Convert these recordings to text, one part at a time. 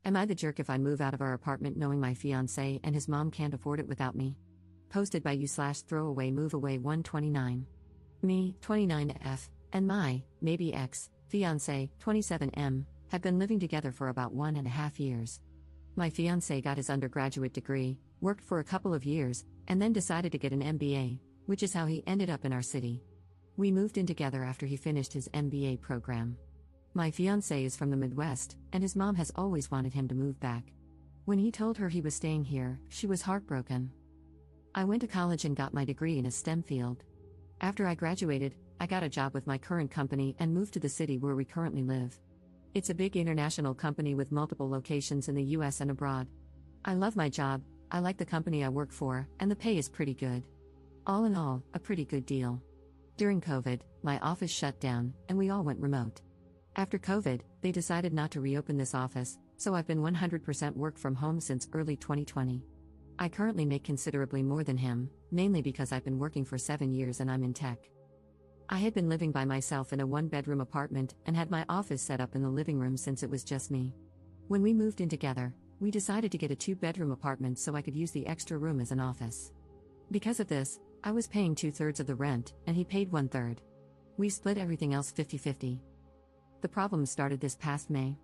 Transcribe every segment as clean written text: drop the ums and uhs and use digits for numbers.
Am I the jerk if I move out of our apartment knowing my fiancé and his mom can't afford it without me? Posted by you/throwaway move away 129. Me, 29F, and my, maybe ex, fiancé, 27M, have been living together for about 1.5 years. My fiancé got his undergraduate degree, worked for a couple of years, and then decided to get an MBA, which is how he ended up in our city. We moved in together after he finished his MBA program. My fiancé is from the Midwest, and his mom has always wanted him to move back. When he told her he was staying here, she was heartbroken. I went to college and got my degree in a STEM field. After I graduated, I got a job with my current company and moved to the city where we currently live. It's a big international company with multiple locations in the US and abroad. I love my job, I like the company I work for, and the pay is pretty good. All in all, a pretty good deal. During COVID, my office shut down, and we all went remote. After COVID, they decided not to reopen this office, so I've been 100% work from home since early 2020. I currently make considerably more than him, mainly because I've been working for 7 years and I'm in tech. I had been living by myself in a 1-bedroom apartment and had my office set up in the living room since it was just me. When we moved in together, we decided to get a 2-bedroom apartment so I could use the extra room as an office. Because of this, I was paying 2/3 of the rent, and he paid 1/3. We split everything else 50-50. The problem started this past May.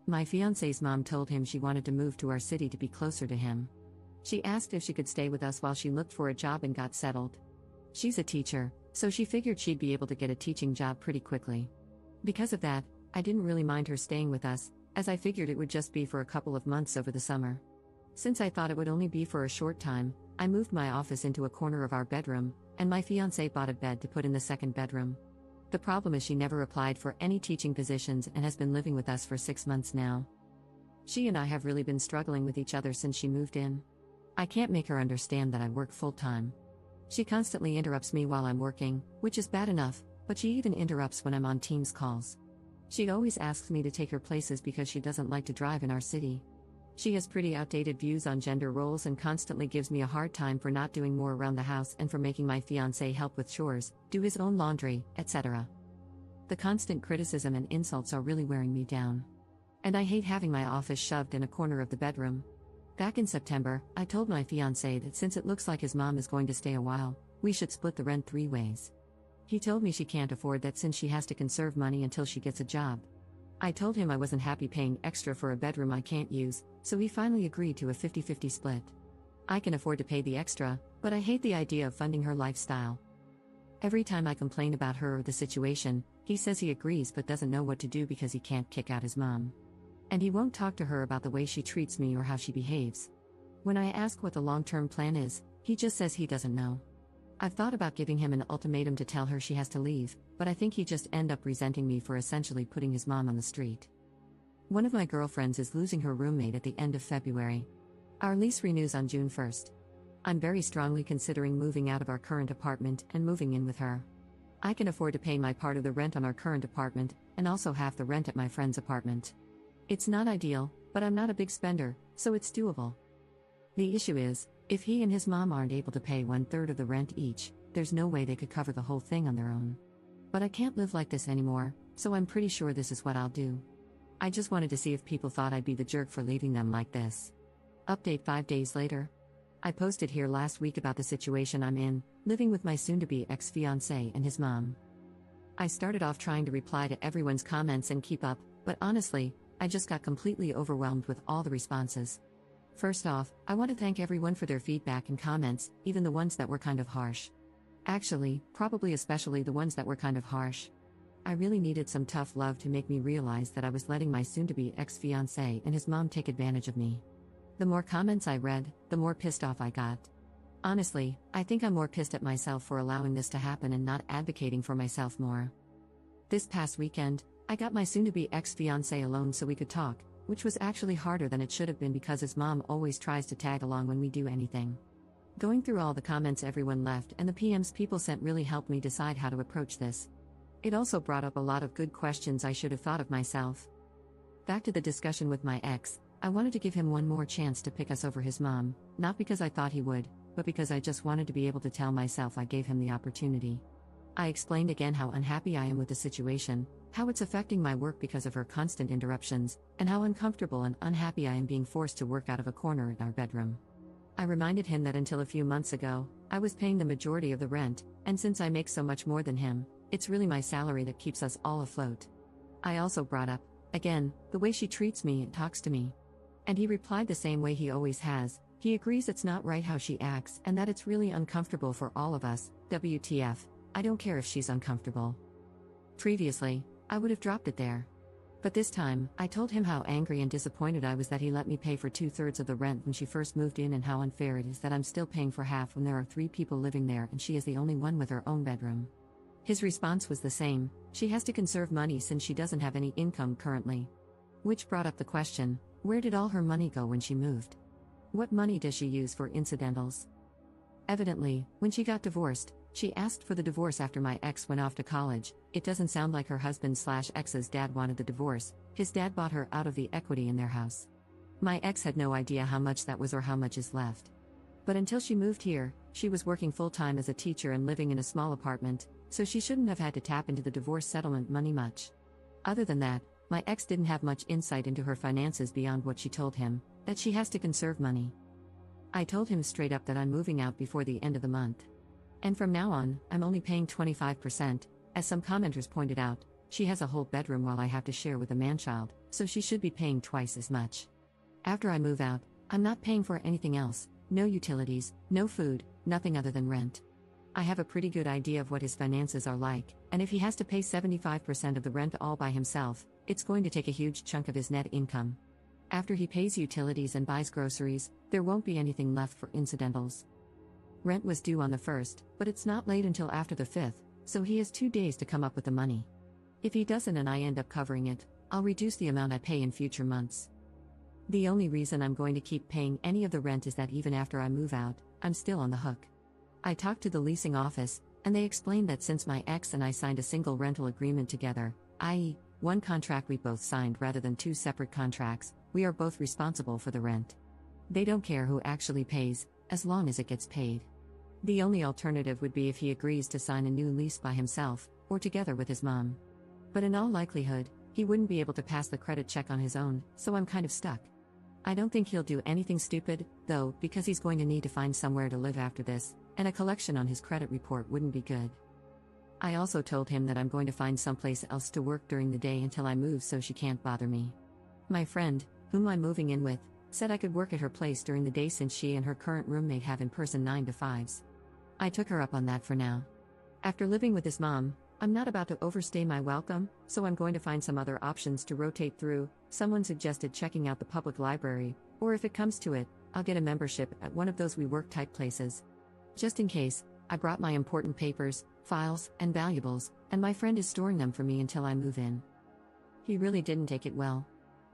My fiancé's mom told him she wanted to move to our city to be closer to him. She asked if she could stay with us while she looked for a job and got settled. She's a teacher, so she figured she'd be able to get a teaching job pretty quickly. Because of that, I didn't really mind her staying with us, as I figured it would just be for a couple of months over the summer. Since I thought it would only be for a short time, I moved my office into a corner of our bedroom, and my fiancé bought a bed to put in the second bedroom. The problem is she never applied for any teaching positions and has been living with us for 6 months now. She and I have really been struggling with each other since she moved in. I can't make her understand that I work full-time. She constantly interrupts me while I'm working, which is bad enough, but she even interrupts when I'm on Teams calls. She always asks me to take her places because she doesn't like to drive in our city. She has pretty outdated views on gender roles and constantly gives me a hard time for not doing more around the house and for making my fiancé help with chores, do his own laundry, etc. The constant criticism and insults are really wearing me down. And I hate having my office shoved in a corner of the bedroom. Back in September, I told my fiancé that since it looks like his mom is going to stay a while, we should split the rent 3 ways. He told me she can't afford that since she has to conserve money until she gets a job. I told him I wasn't happy paying extra for a bedroom I can't use, so he finally agreed to a 50-50 split. I can afford to pay the extra, but I hate the idea of funding her lifestyle. Every time I complain about her or the situation, he says he agrees but doesn't know what to do because he can't kick out his mom. And he won't talk to her about the way she treats me or how she behaves. When I ask what the long-term plan is, he just says he doesn't know. I've thought about giving him an ultimatum to tell her she has to leave, but I think he'd just end up resenting me for essentially putting his mom on the street. One of my girlfriends is losing her roommate at the end of February. Our lease renews on June 1st. I'm very strongly considering moving out of our current apartment and moving in with her. I can afford to pay my part of the rent on our current apartment, and also half the rent at my friend's apartment. It's not ideal, but I'm not a big spender, so it's doable. The issue is, if he and his mom aren't able to pay 1/3 of the rent each, there's no way they could cover the whole thing on their own. But I can't live like this anymore, so I'm pretty sure this is what I'll do. I just wanted to see if people thought I'd be the jerk for leaving them like this. Update 5 days later. I posted here last week about the situation I'm in, living with my soon-to-be ex-fiancé and his mom. I started off trying to reply to everyone's comments and keep up, but honestly, I just got completely overwhelmed with all the responses. First off, I want to thank everyone for their feedback and comments, even the ones that were kind of harsh. Actually, probably especially the ones that were kind of harsh. I really needed some tough love to make me realize that I was letting my soon-to-be ex-fiancé and his mom take advantage of me. The more comments I read, the more pissed off I got. Honestly, I think I'm more pissed at myself for allowing this to happen and not advocating for myself more. This past weekend, I got my soon-to-be ex-fiancé alone so we could talk, which was actually harder than it should have been because his mom always tries to tag along when we do anything. Going through all the comments everyone left and the PMs people sent really helped me decide how to approach this. It also brought up a lot of good questions I should have thought of myself. Back to the discussion with my ex, I wanted to give him one more chance to pick us over his mom, not because I thought he would, but because I just wanted to be able to tell myself I gave him the opportunity. I explained again how unhappy I am with the situation, how it's affecting my work because of her constant interruptions, and how uncomfortable and unhappy I am being forced to work out of a corner in our bedroom. I reminded him that until a few months ago, I was paying the majority of the rent, and since I make so much more than him, it's really my salary that keeps us all afloat. I also brought up, again, the way she treats me and talks to me. And he replied the same way he always has. He agrees it's not right how she acts and that it's really uncomfortable for all of us. WTF, I don't care if she's uncomfortable. Previously, I would have dropped it there. But this time, I told him how angry and disappointed I was that he let me pay for 2/3 of the rent when she first moved in and how unfair it is that I'm still paying for half when there are 3 people living there and she is the only one with her own bedroom. His response was the same: she has to conserve money since she doesn't have any income currently. Which brought up the question, where did all her money go when she moved? What money does she use for incidentals? Evidently, when she got divorced, she asked for the divorce after my ex went off to college. It doesn't sound like her husband/ex's dad wanted the divorce. His dad bought her out of the equity in their house. My ex had no idea how much that was or how much is left. But until she moved here, she was working full-time as a teacher and living in a small apartment, so she shouldn't have had to tap into the divorce settlement money much. Other than that, my ex didn't have much insight into her finances beyond what she told him, that she has to conserve money. I told him straight up that I'm moving out before the end of the month. And from now on, I'm only paying 25%. As some commenters pointed out, she has a whole bedroom while I have to share with a man-child, so she should be paying twice as much. After I move out, I'm not paying for anything else, no utilities, no food, nothing other than rent. I have a pretty good idea of what his finances are like, and if he has to pay 75% of the rent all by himself, it's going to take a huge chunk of his net income. After he pays utilities and buys groceries, there won't be anything left for incidentals. Rent was due on the 1st, but it's not late until after the 5th, so he has 2 days to come up with the money. If he doesn't and I end up covering it, I'll reduce the amount I pay in future months. The only reason I'm going to keep paying any of the rent is that even after I move out, I'm still on the hook. I talked to the leasing office, and they explained that since my ex and I signed a single rental agreement together, i.e., one contract we both signed rather than 2 separate contracts, we are both responsible for the rent. They don't care who actually pays, as long as it gets paid. The only alternative would be if he agrees to sign a new lease by himself, or together with his mom. But in all likelihood, he wouldn't be able to pass the credit check on his own, so I'm kind of stuck. I don't think he'll do anything stupid, though, because he's going to need to find somewhere to live after this, and a collection on his credit report wouldn't be good. I also told him that I'm going to find someplace else to work during the day until I move so she can't bother me. My friend, whom I'm moving in with, said I could work at her place during the day since she and her current roommate have in-person 9 to 5s. I took her up on that for now. After living with his mom, I'm not about to overstay my welcome, so I'm going to find some other options to rotate through. Someone suggested checking out the public library, or if it comes to it, I'll get a membership at one of those WeWork type places. Just in case, I brought my important papers, files, and valuables, and my friend is storing them for me until I move in. He really didn't take it well.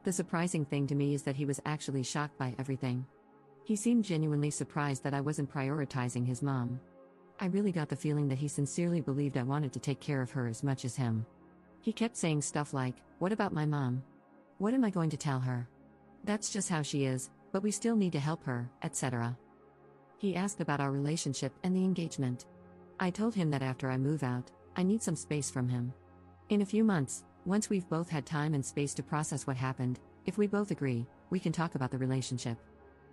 The surprising thing to me is that he was actually shocked by everything. He seemed genuinely surprised that I wasn't prioritizing his mom. I really got the feeling that he sincerely believed I wanted to take care of her as much as him. He kept saying stuff like, "What about my mom? What am I going to tell her? That's just how she is, but we still need to help her," etc. He asked about our relationship and the engagement. I told him that after I move out, I need some space from him. In a few months, once we've both had time and space to process what happened, if we both agree, we can talk about the relationship.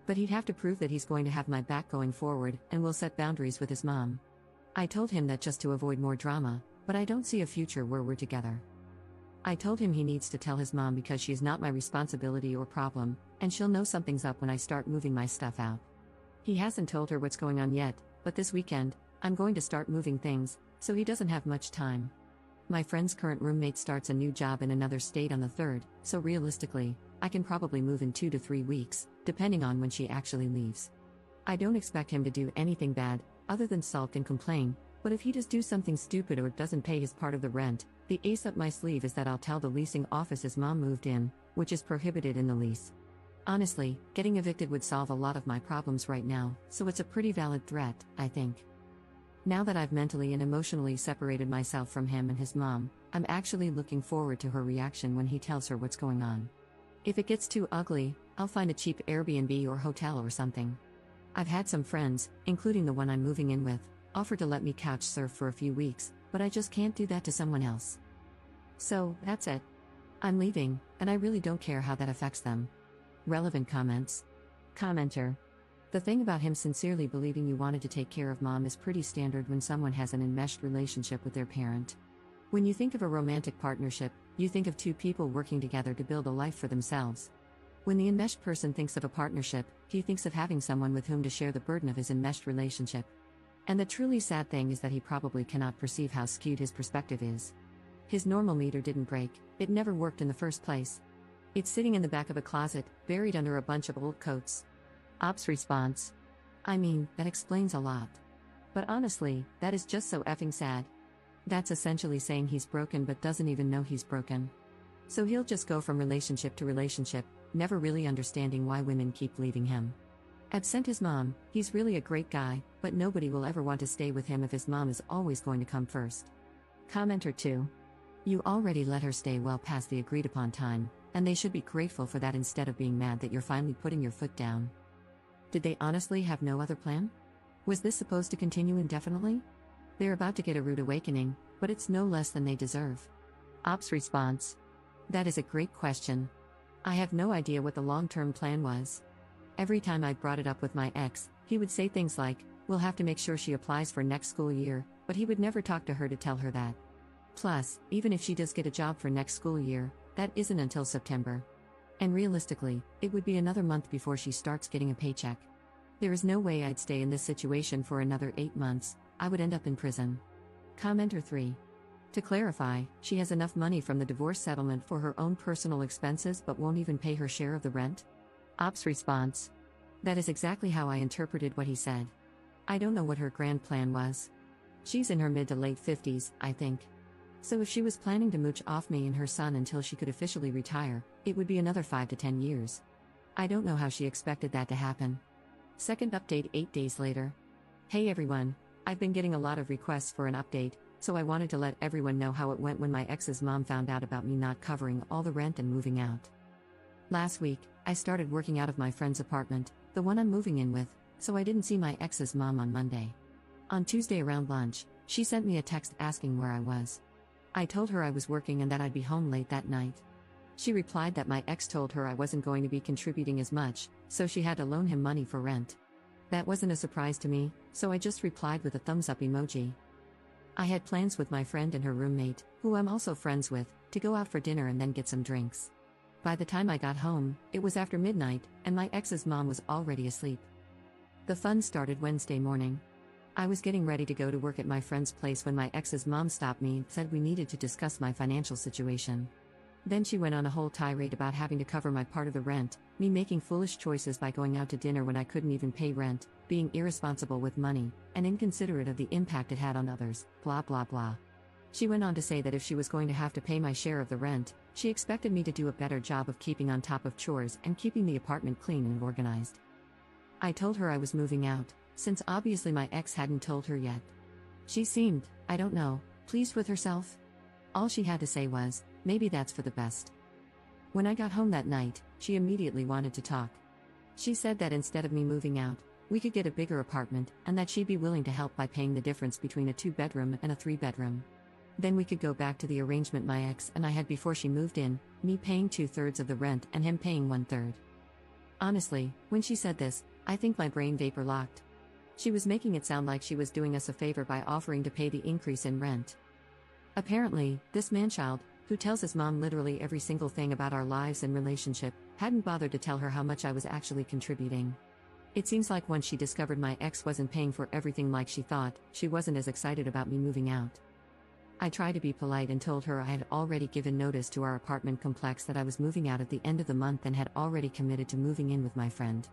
But he'd have to prove that he's going to have my back going forward and will set boundaries with his mom. I told him that just to avoid more drama, but I don't see a future where we're together. I told him he needs to tell his mom because she's not my responsibility or problem, and she'll know something's up when I start moving my stuff out. He hasn't told her what's going on yet, but this weekend, I'm going to start moving things, so he doesn't have much time. My friend's current roommate starts a new job in another state on the 3rd, so realistically, I can probably move in 2 to 3 weeks, depending on when she actually leaves. I don't expect him to do anything bad, other than sulk and complain, but if he does do something stupid or doesn't pay his part of the rent, the ace up my sleeve is that I'll tell the leasing office his mom moved in, which is prohibited in the lease. Honestly, getting evicted would solve a lot of my problems right now, so it's a pretty valid threat, I think. Now that I've mentally and emotionally separated myself from him and his mom, I'm actually looking forward to her reaction when he tells her what's going on. If it gets too ugly, I'll find a cheap Airbnb or hotel or something. I've had some friends, including the one I'm moving in with, offer to let me couch surf for a few weeks, but I just can't do that to someone else. So, that's it. I'm leaving, and I really don't care how that affects them. Relevant comments. Commenter. The thing about him sincerely believing you wanted to take care of mom is pretty standard when someone has an enmeshed relationship with their parent. When you think of a romantic partnership, you think of two people working together to build a life for themselves. When the enmeshed person thinks of a partnership, he thinks of having someone with whom to share the burden of his enmeshed relationship. And the truly sad thing is that he probably cannot perceive how skewed his perspective is. His normal meter didn't break, it never worked in the first place. It's sitting in the back of a closet, buried under a bunch of old coats. Ops response. I mean, that explains a lot. But honestly, that is just so effing sad. That's essentially saying he's broken but doesn't even know he's broken. So he'll just go from relationship to relationship, never really understanding why women keep leaving him. Absent his mom, he's really a great guy, but nobody will ever want to stay with him if his mom is always going to come first. Commenter 2. You already let her stay well past the agreed upon time, and they should be grateful for that instead of being mad that you're finally putting your foot down. Did they honestly have no other plan? Was this supposed to continue indefinitely? They're about to get a rude awakening, but it's no less than they deserve. Ops response. That is a great question. I have no idea what the long-term plan was. Every time I brought it up with my ex, he would say things like, we'll have to make sure she applies for next school year, but he would never talk to her to tell her that. Plus, even if she does get a job for next school year, that isn't until September. And realistically, it would be another month before she starts getting a paycheck. There is no way I'd stay in this situation for another 8 months, I would end up in prison. Commenter 3. To clarify, she has enough money from the divorce settlement for her own personal expenses but won't even pay her share of the rent? Ops response. That is exactly how I interpreted what he said. I don't know what her grand plan was. She's in her mid to late 50s, I think. So if she was planning to mooch off me and her son until she could officially retire, it would be another 5 to 10 years. I don't know how she expected that to happen. Second update 8 days later. Hey everyone, I've been getting a lot of requests for an update, so I wanted to let everyone know how it went when my ex's mom found out about me not covering all the rent and moving out. Last week, I started working out of my friend's apartment, the one I'm moving in with, so I didn't see my ex's mom on Monday. On Tuesday around lunch, she sent me a text asking where I was. I told her I was working and that I'd be home late that night. She replied that my ex told her I wasn't going to be contributing as much, so she had to loan him money for rent. That wasn't a surprise to me, so I just replied with a thumbs up emoji. I had plans with my friend and her roommate, who I'm also friends with, to go out for dinner and then get some drinks. By the time I got home, it was after midnight, and my ex's mom was already asleep. The fun started Wednesday morning. I was getting ready to go to work at my friend's place when my ex's mom stopped me and said we needed to discuss my financial situation. Then she went on a whole tirade about having to cover my part of the rent, me making foolish choices by going out to dinner when I couldn't even pay rent, being irresponsible with money, and inconsiderate of the impact it had on others, blah blah blah. She went on to say that if she was going to have to pay my share of the rent, she expected me to do a better job of keeping on top of chores and keeping the apartment clean and organized. I told her I was moving out, since obviously my ex hadn't told her yet. She seemed, I don't know, pleased with herself. All she had to say was, maybe that's for the best. When I got home that night, she immediately wanted to talk. She said that instead of me moving out, we could get a bigger apartment, and that she'd be willing to help by paying the difference between a 2-bedroom and a 3-bedroom. Then we could go back to the arrangement my ex and I had before she moved in, me paying 2/3 of the rent and him paying 1/3. Honestly, when she said this, I think my brain vapor locked. She was making it sound like she was doing us a favor by offering to pay the increase in rent. Apparently, this manchild, who tells his mom literally every single thing about our lives and relationship, hadn't bothered to tell her how much I was actually contributing. It seems like once she discovered my ex wasn't paying for everything like she thought, she wasn't as excited about me moving out. I tried to be polite and told her I had already given notice to our apartment complex that I was moving out at the end of the month and had already committed to moving in with my friend.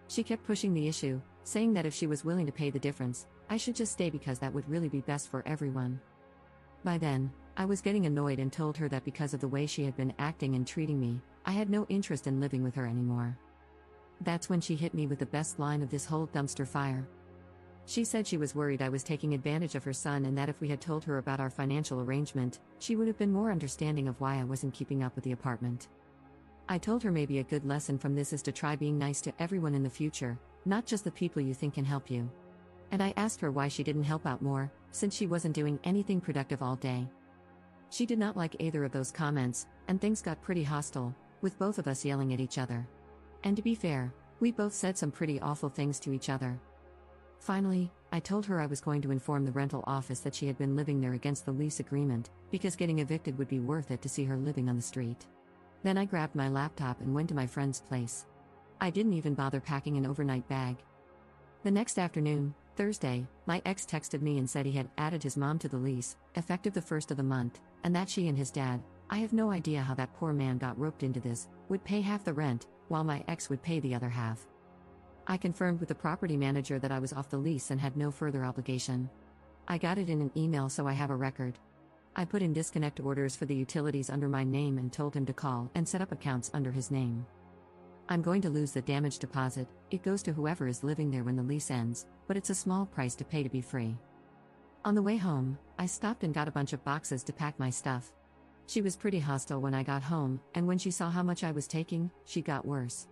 She kept pushing the issue, saying that if she was willing to pay the difference, I should just stay because that would really be best for everyone. By then, I was getting annoyed and told her that because of the way she had been acting and treating me, I had no interest in living with her anymore. That's when she hit me with the best line of this whole dumpster fire. She said she was worried I was taking advantage of her son and that if we had told her about our financial arrangement, she would have been more understanding of why I wasn't keeping up with the apartment. I told her maybe a good lesson from this is to try being nice to everyone in the future, not just the people you think can help you. And I asked her why she didn't help out more, since she wasn't doing anything productive all day. She did not like either of those comments, and things got pretty hostile, with both of us yelling at each other. And to be fair, we both said some pretty awful things to each other. Finally, I told her I was going to inform the rental office that she had been living there against the lease agreement, because getting evicted would be worth it to see her living on the street. Then I grabbed my laptop and went to my friend's place. I didn't even bother packing an overnight bag. The next afternoon, Thursday, my ex texted me and said he had added his mom to the lease, effective the first of the month, and that she and his dad, I have no idea how that poor man got roped into this, would pay half the rent, while my ex would pay the other half. I confirmed with the property manager that I was off the lease and had no further obligation. I got it in an email, so I have a record. I put in disconnect orders for the utilities under my name and told him to call and set up accounts under his name. I'm going to lose the damage deposit. It goes to whoever is living there when the lease ends, but it's a small price to pay to be free. On the way home, I stopped and got a bunch of boxes to pack my stuff. She was pretty hostile when I got home, and when she saw how much I was taking, she got worse.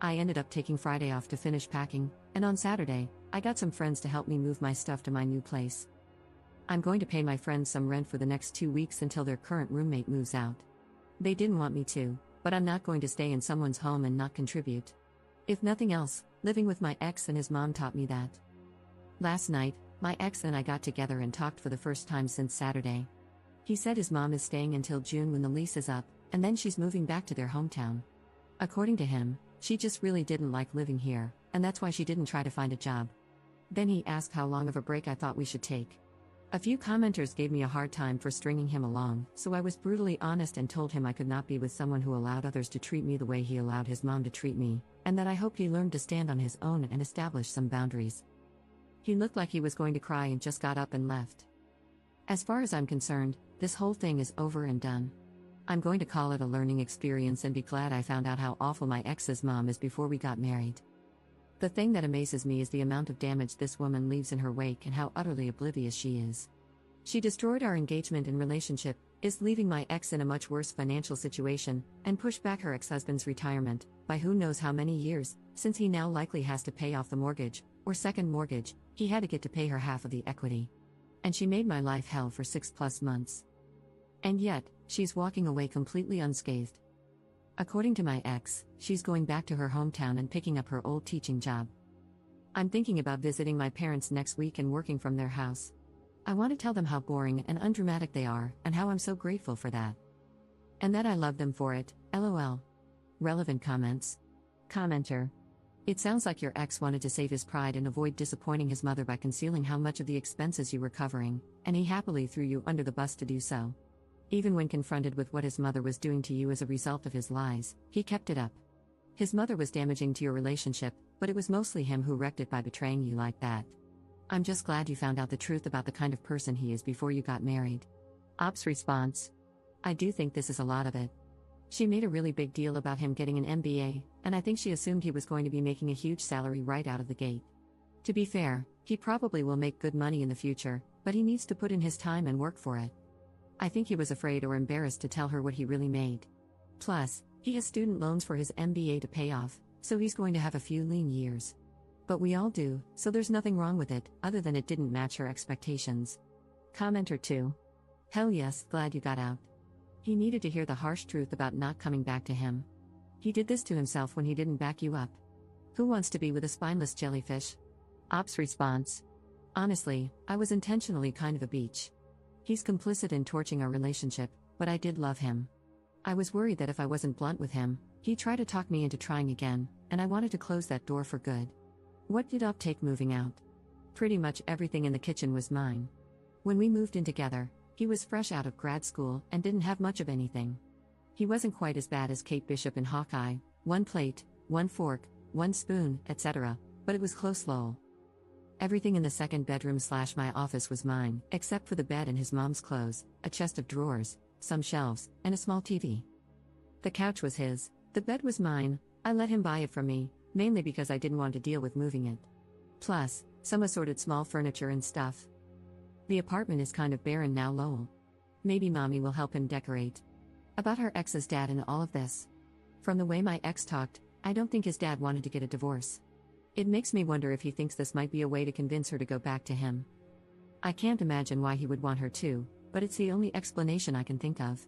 I ended up taking Friday off to finish packing, and on Saturday, I got some friends to help me move my stuff to my new place. I'm going to pay my friends some rent for the next 2 weeks until their current roommate moves out. They didn't want me to, but I'm not going to stay in someone's home and not contribute. If nothing else, living with my ex and his mom taught me that. Last night, my ex and I got together and talked for the first time since Saturday. He said his mom is staying until June when the lease is up, and then she's moving back to their hometown. According to him, she just really didn't like living here, and that's why she didn't try to find a job. Then he asked how long of a break I thought we should take. A few commenters gave me a hard time for stringing him along, so I was brutally honest and told him I could not be with someone who allowed others to treat me the way he allowed his mom to treat me, and that I hoped he learned to stand on his own and establish some boundaries. He looked like he was going to cry and just got up and left. As far as I'm concerned, this whole thing is over and done. I'm going to call it a learning experience and be glad I found out how awful my ex's mom is before we got married. The thing that amazes me is the amount of damage this woman leaves in her wake and how utterly oblivious she is. She destroyed our engagement and relationship, is leaving my ex in a much worse financial situation, and pushed back her ex-husband's retirement, by who knows how many years, since he now likely has to pay off the mortgage, or second mortgage, he had to get to pay her half of the equity. And she made my life hell for 6+ months. And yet, she's walking away completely unscathed. According to my ex, she's going back to her hometown and picking up her old teaching job. I'm thinking about visiting my parents next week and working from their house. I want to tell them how boring and undramatic they are, and how I'm so grateful for that. And that I love them for it, lol. Relevant comments. Commenter. It sounds like your ex wanted to save his pride and avoid disappointing his mother by concealing how much of the expenses you were covering, and he happily threw you under the bus to do so. Even when confronted with what his mother was doing to you as a result of his lies, he kept it up. His mother was damaging to your relationship, but it was mostly him who wrecked it by betraying you like that. I'm just glad you found out the truth about the kind of person he is before you got married. Ops response. I do think this is a lot of it. She made a really big deal about him getting an MBA, and I think she assumed he was going to be making a huge salary right out of the gate. To be fair, he probably will make good money in the future, but he needs to put in his time and work for it. I think he was afraid or embarrassed to tell her what he really made. Plus, he has student loans for his MBA to pay off, so he's going to have a few lean years. But we all do, so there's nothing wrong with it, other than it didn't match her expectations. Commenter 2. Hell yes, glad you got out. He needed to hear the harsh truth about not coming back to him. He did this to himself when he didn't back you up. Who wants to be with a spineless jellyfish? Ops response. Honestly, I was intentionally kind of a beach. He's complicit in torching our relationship, but I did love him. I was worried that if I wasn't blunt with him, he'd try to talk me into trying again, and I wanted to close that door for good. What did Op take moving out? Pretty much everything in the kitchen was mine. When we moved in together, he was fresh out of grad school and didn't have much of anything. He wasn't quite as bad as Kate Bishop in Hawkeye, 1 plate, 1 fork, 1 spoon, etc., but it was close lol. Everything in the second bedroom/my office was mine, except for the bed and his mom's clothes, a chest of drawers, some shelves, and a small TV. The couch was his, the bed was mine. I let him buy it from me, mainly because I didn't want to deal with moving it. Plus, some assorted small furniture and stuff. The apartment is kind of barren now lol. Maybe mommy will help him decorate. About her ex's dad and all of this. From the way my ex talked, I don't think his dad wanted to get a divorce. It makes me wonder if he thinks this might be a way to convince her to go back to him. I can't imagine why he would want her to, but it's the only explanation I can think of.